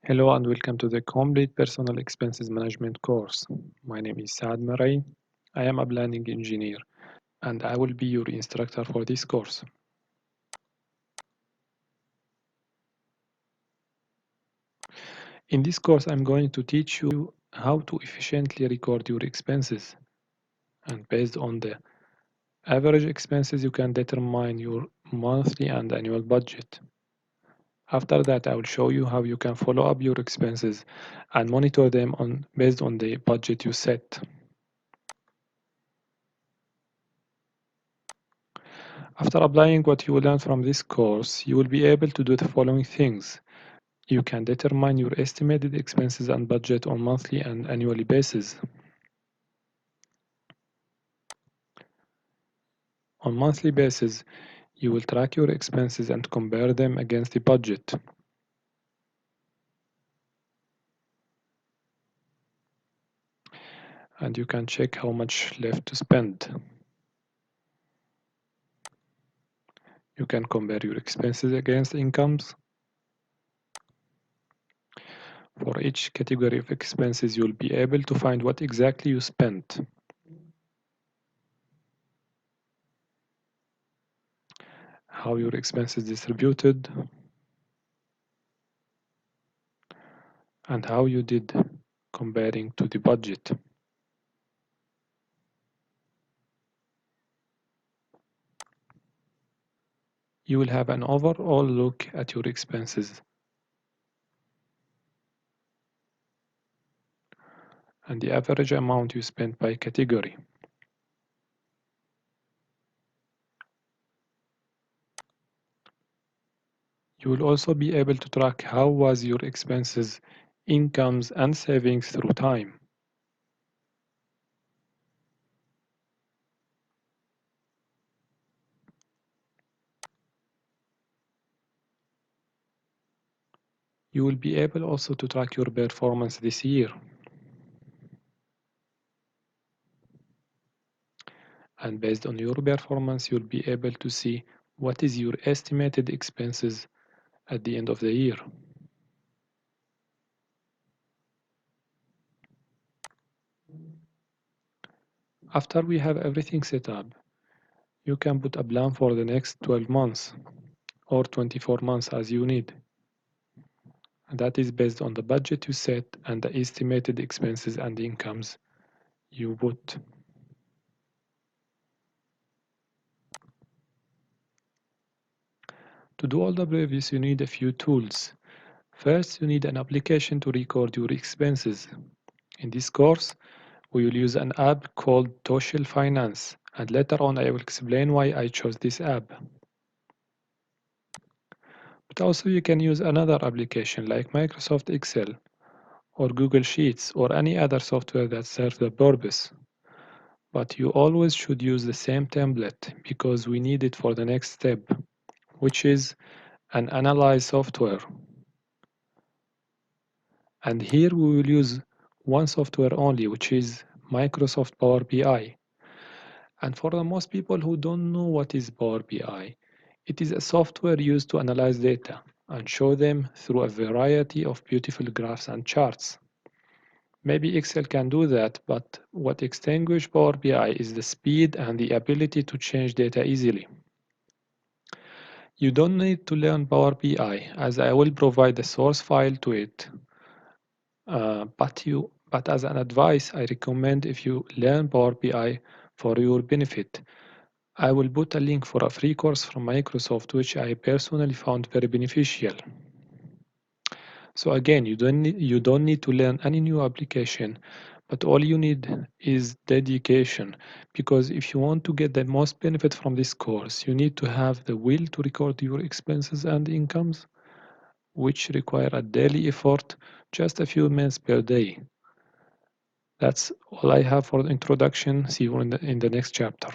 Hello and welcome to the Complete Personal Expenses Management course. My name is Saad Maray. I am a planning engineer and I will be your instructor for this course. In this course, I'm going to teach you how to efficiently record your expenses. And based on the average expenses, you can determine your monthly and annual budget. After that, I will show you how you can follow up your expenses and monitor them based on the budget you set. After applying what you learned from this course, you will be able to do the following things. You can determine your estimated expenses and budget on monthly and annually basis. On monthly basis, you will track your expenses and compare them against the budget. And you can check how much left to spend. You can compare your expenses against incomes. For each category of expenses, you'll be able to find what exactly you spent. How your expenses distributed, and how you did comparing to the budget. You will have an overall look at your expenses and the average amount you spent by category. You will also be able to track how was your expenses, incomes and savings through time. You will be able also to track your performance this year. And based on your performance, you'll be able to see what is your estimated expenses at the end of the year. After we have everything set up, you can put a plan for the next 12 months or 24 months as you need. And that is based on the budget you set and the estimated expenses and incomes you put. To do all the previous, you need a few tools. First, you need an application to record your expenses. In this course, we will use an app called TOSHL Finance, and later on I will explain why I chose this app. But also you can use another application like Microsoft Excel or Google Sheets or any other software that serves the purpose. But you always should use the same template because we need it for the next step, which is an analyze software. And here we will use one software only, which is Microsoft Power BI. And for the most people who don't know what is Power BI, it is a software used to analyze data and show them through a variety of beautiful graphs and charts. Maybe Excel can do that, but what distinguishes Power BI is the speed and the ability to change data easily. You don't need to learn Power BI, as I will provide the source file to it. But as an advice, I recommend if you learn Power BI for your benefit. I will put a link for a free course from Microsoft, which I personally found very beneficial. So again, you don't need to learn any new application, but all you need is dedication, because if you want to get the most benefit from this course, you need to have the will to record your expenses and incomes, which require a daily effort, just a few minutes per day. That's all I have for the introduction. See you in the next chapter.